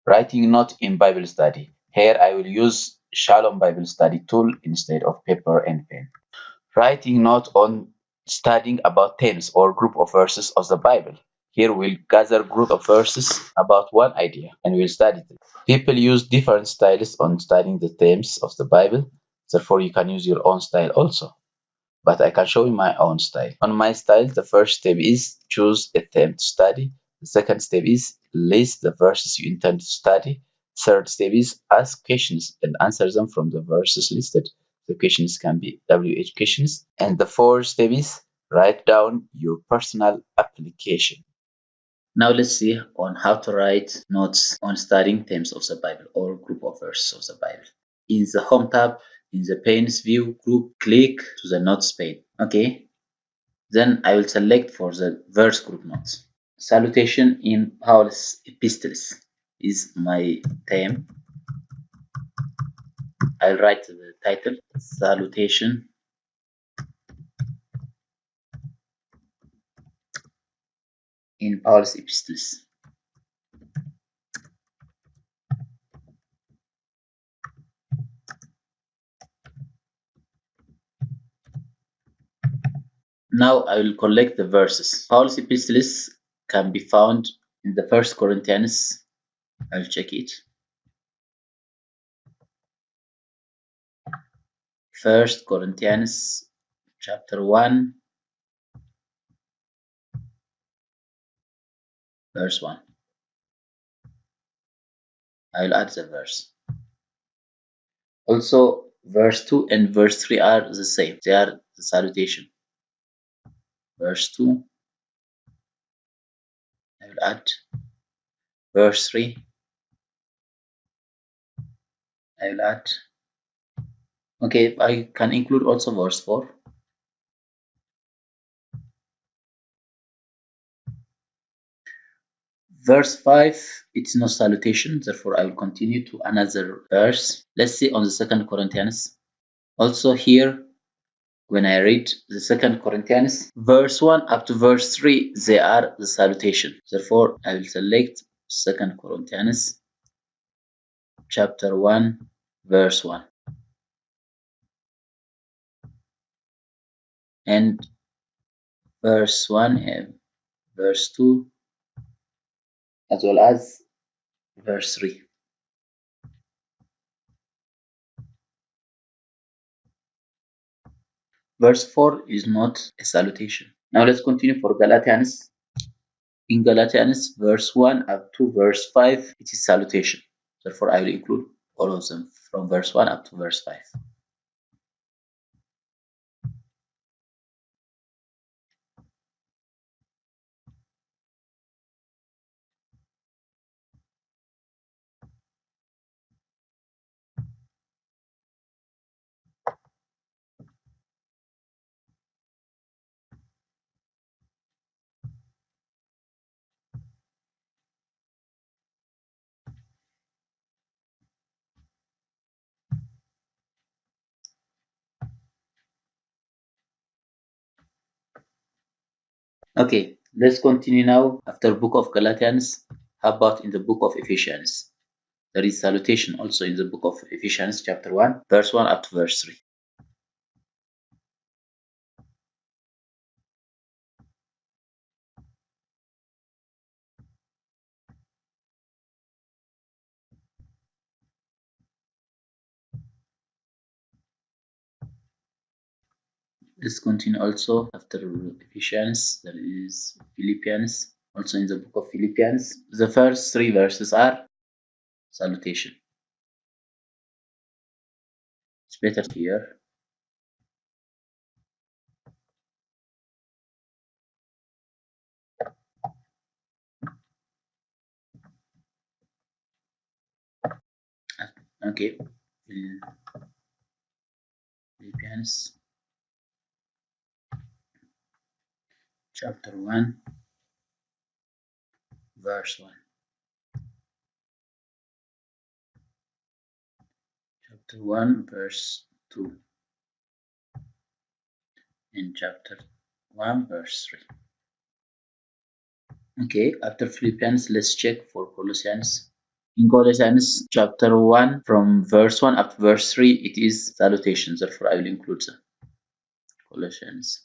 Writing note in Bible study. Here I will use Shalom Bible study tool instead of paper and pen. Writing note on studying about themes or group of verses of the Bible. Here we'll gather group of verses about one idea and we'll study them. People use different styles on studying the themes of the Bible, therefore you can use your own style also. But I can show you my own style. On my style, the first step is choose a theme to study. The second step is list the verses you intend to study. Third step is ask questions and answer them from the verses listed. The questions can be WH questions. And the fourth step is write down your personal application. Now let's see on how to write notes on studying themes of the Bible or group of verses of the Bible. In the Home tab, in the Panes view group, click to the Notes pane. Okay. Then I will select for the verse group notes. Salutation in Paul's epistles is my theme. I'll write the title, Salutation in Paul's epistles. Now I will collect the verses. Paul's epistles can be found in the First Corinthians. I'll check it. First Corinthians chapter 1 verse 1. I will add the verse. Also verse 2 and verse 3 are the same. They are the salutation. Verse 2, I will add. Verse 3, I will add. Okay, I can include also verse 4. Verse 5, it's no salutation, therefore I will continue to another verse. Let's see on the Second Corinthians. Also here, when I read the Second Corinthians, verse 1 up to verse 3, they are the salutation. Therefore, I will select Second Corinthians chapter 1, verse 1. And verse 1 and verse 2, as well as verse 3. Verse 4 is not a salutation. Now let's continue for Galatians. In Galatians, verse 1 up to verse 5, it is salutation. Therefore, I will include all of them from verse 1 up to verse 5. Okay, let's continue now after book of Galatians. How about in the book of Ephesians? There is salutation also in the book of Ephesians chapter 1, verse 1 up to verse 3. Let's continue also after Ephesians, there is Philippians. Also in the book of Philippians, the first 3 verses are salutation. It's better here. Okay, Philippians chapter 1, verse 1. Chapter 1, verse 2. And chapter 1, verse 3. Okay, after Philippians, let's check for Colossians. In Colossians chapter 1, from verse 1 up to verse 3, it is salutations. Therefore, I will include them. Colossians.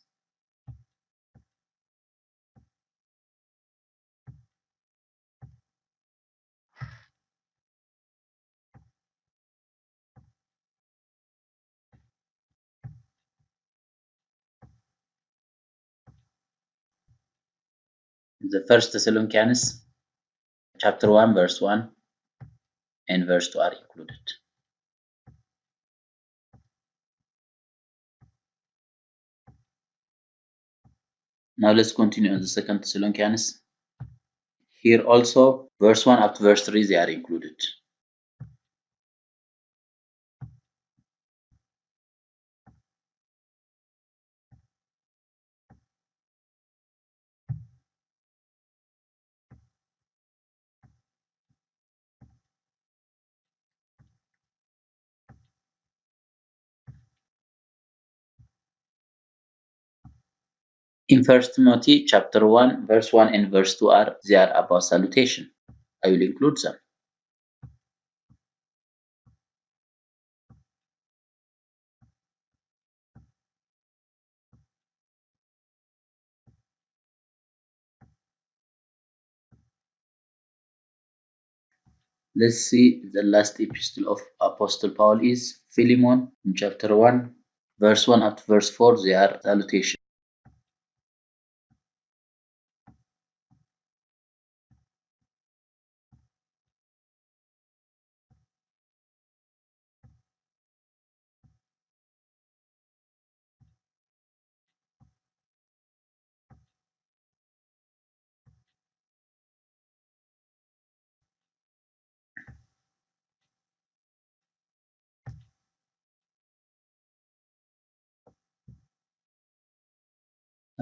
The first Thessalonians chapter 1, verse 1 and verse 2 are included. Now let's continue on the second Thessalonians. Here also, verse 1 up to verse 3, they are included. In First Timothy chapter 1, verse 1 and verse 2 they are about salutation. I will include them. Let's see the last epistle of Apostle Paul is Philemon in chapter 1, verse 1 up to verse 4, they are salutation.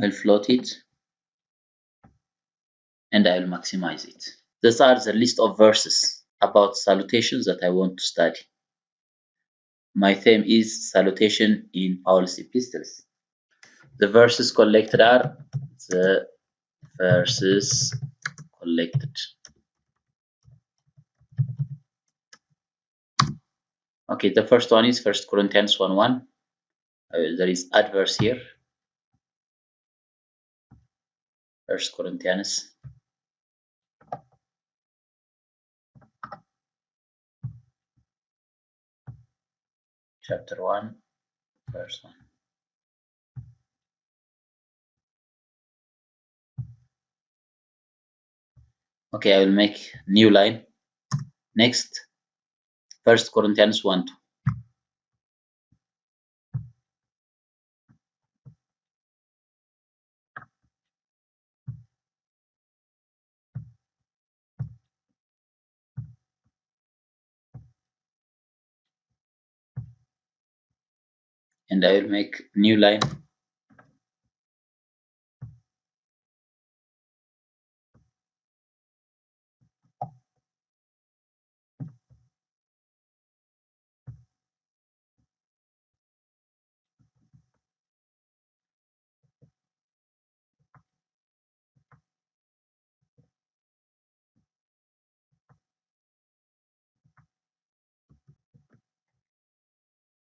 I'll float it and I'll maximize it. These are the list of verses about salutations that I want to study. My theme is salutation in Paul's epistles. The verses collected are the verses collected. Okay, the first one is 1 Corinthians 1:1. There is adverse here. 1 Corinthians chapter 1, verse 1. Okay, I will make new line. Next, 1 Corinthians 1:2. And I will make new line.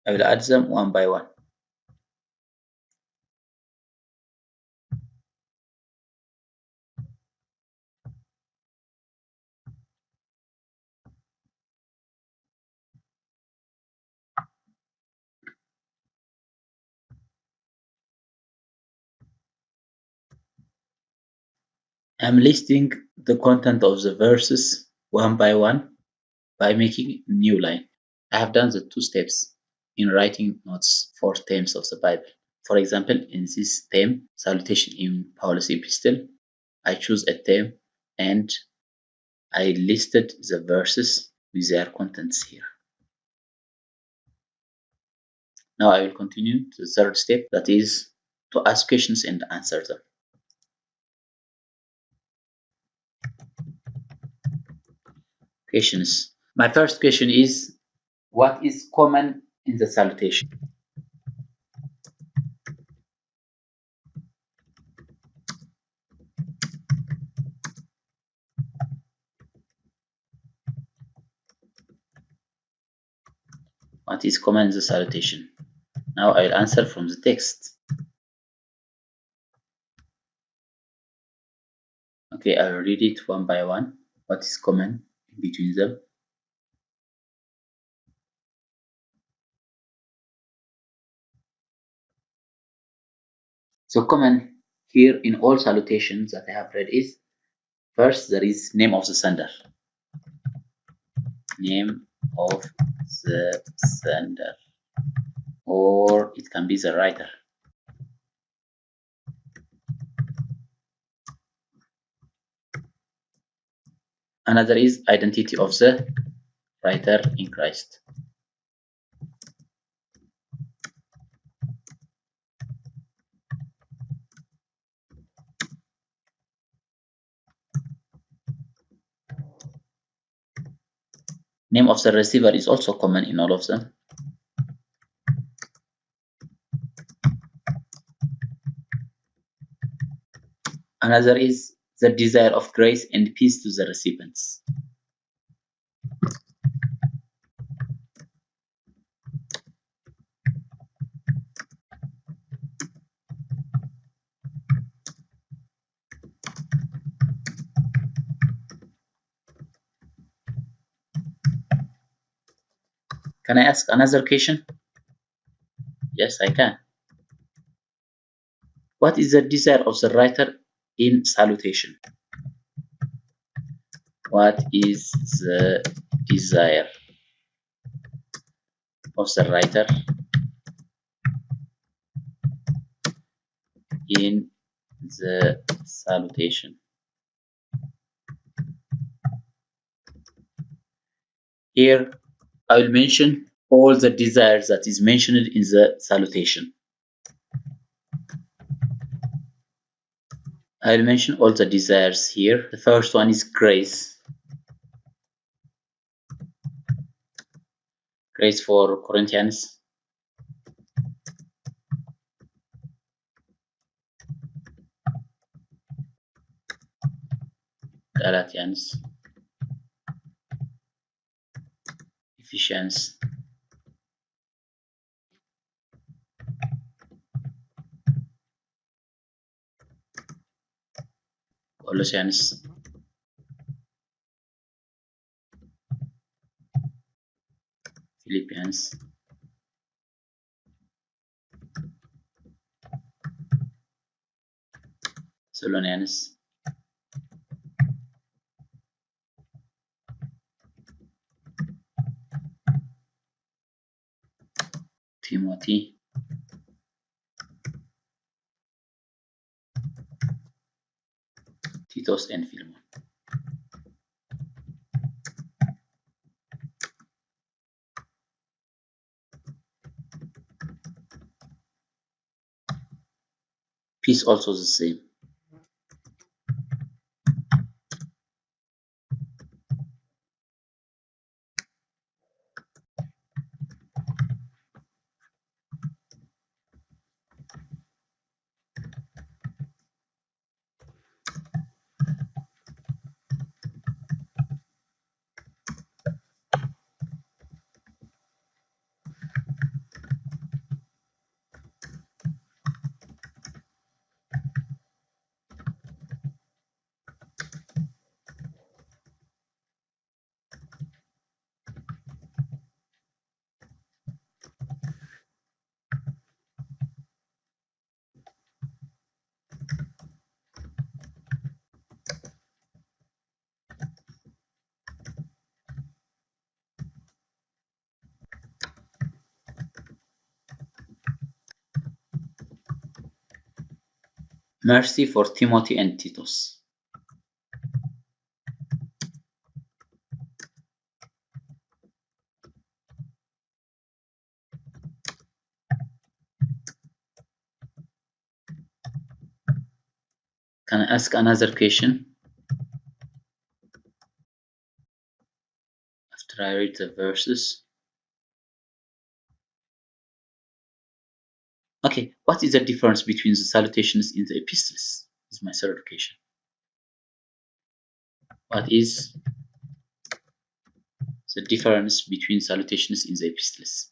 I will add them one by one. I'm listing the content of the verses one by one by making new line. I have done the two steps in writing notes for themes of the Bible. For example, in this theme, salutation in Paul's epistle, I choose a theme and I listed the verses with their contents here. Now I will continue to the third step, that is to ask questions and answer them. Questions. My first question is, what is common in the salutation? What is common in the salutation? Now I'll answer from the text. Okay, I'll read it one by one. What is common between them? So common here in all salutations that I have read is, first there is name of the sender. Name of the sender, or it can be the writer. Another is identity of the writer in Christ. Name of the receiver is also common in all of them. Another is the desire of grace and peace to the recipients. Can I ask another question? Yes, I can. What is the desire of the writer in salutation? What is the desire of the writer in the salutation? Here I will mention all the desires that is mentioned in the salutation. I will mention all the desires here. The first one is grace. Grace for Corinthians. Galatians. Ephesians. Colossians. Philippians. Thessalonians. Timothy. Titus and Philemon. Peace also the same. Mercy for Timothy and Titus. Can I ask another question? After I read the verses. Okay, what is the difference between the salutations in the epistles? Is my third question. What is the difference between salutations in the epistles?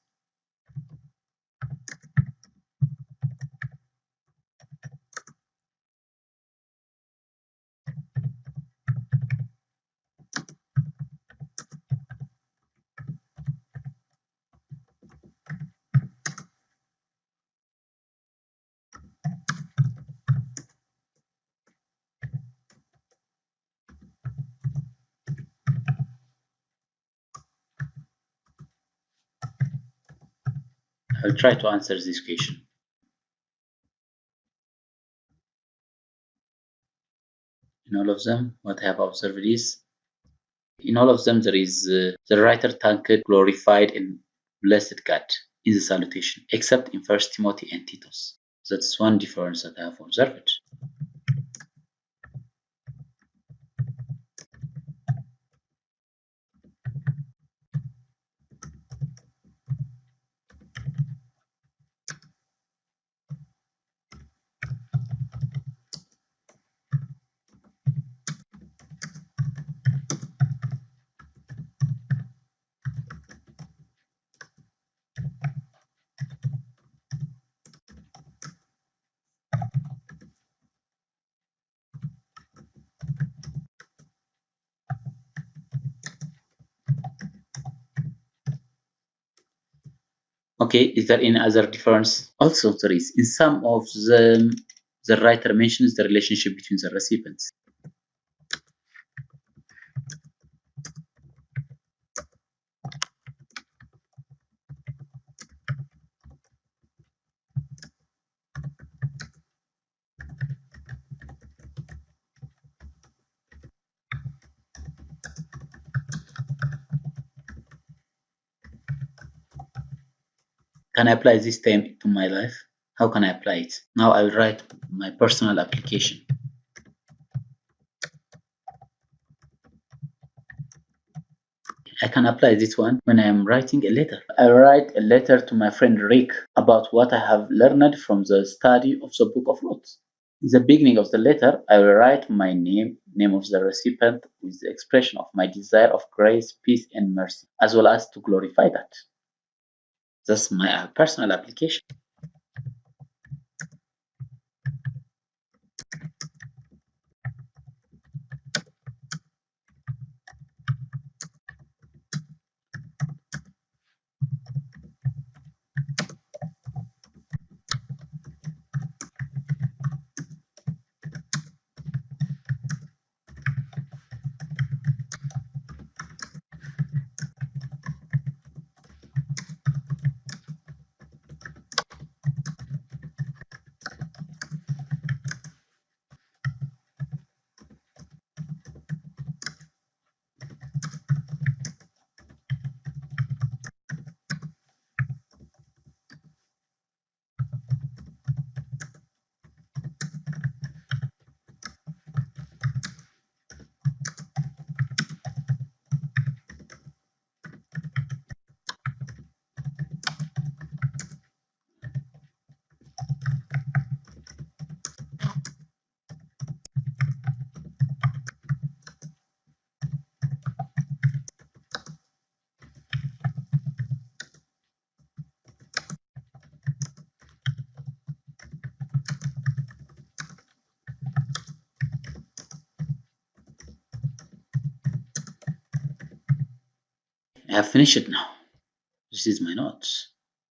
I'll try to answer this question. In all of them, what I have observed is, in all of them there is the writer thanked, glorified, and blessed God in the salutation, except in First Timothy and Titus. That's one difference that I have observed. Okay, is there any other difference? Also, there is. In some of them, the writer mentions the relationship between the recipients. Can I apply this term to my life? How can I apply it? Now I'll write my personal application. I can apply this one when I am writing a letter. I write a letter to my friend Rick about what I have learned from the study of the Book of Ruth. In the beginning of the letter, I will write my name of the recipient, with the expression of my desire of grace, peace, and mercy, as well as to glorify that. That's my personal application. I have finished it now. This is my notes.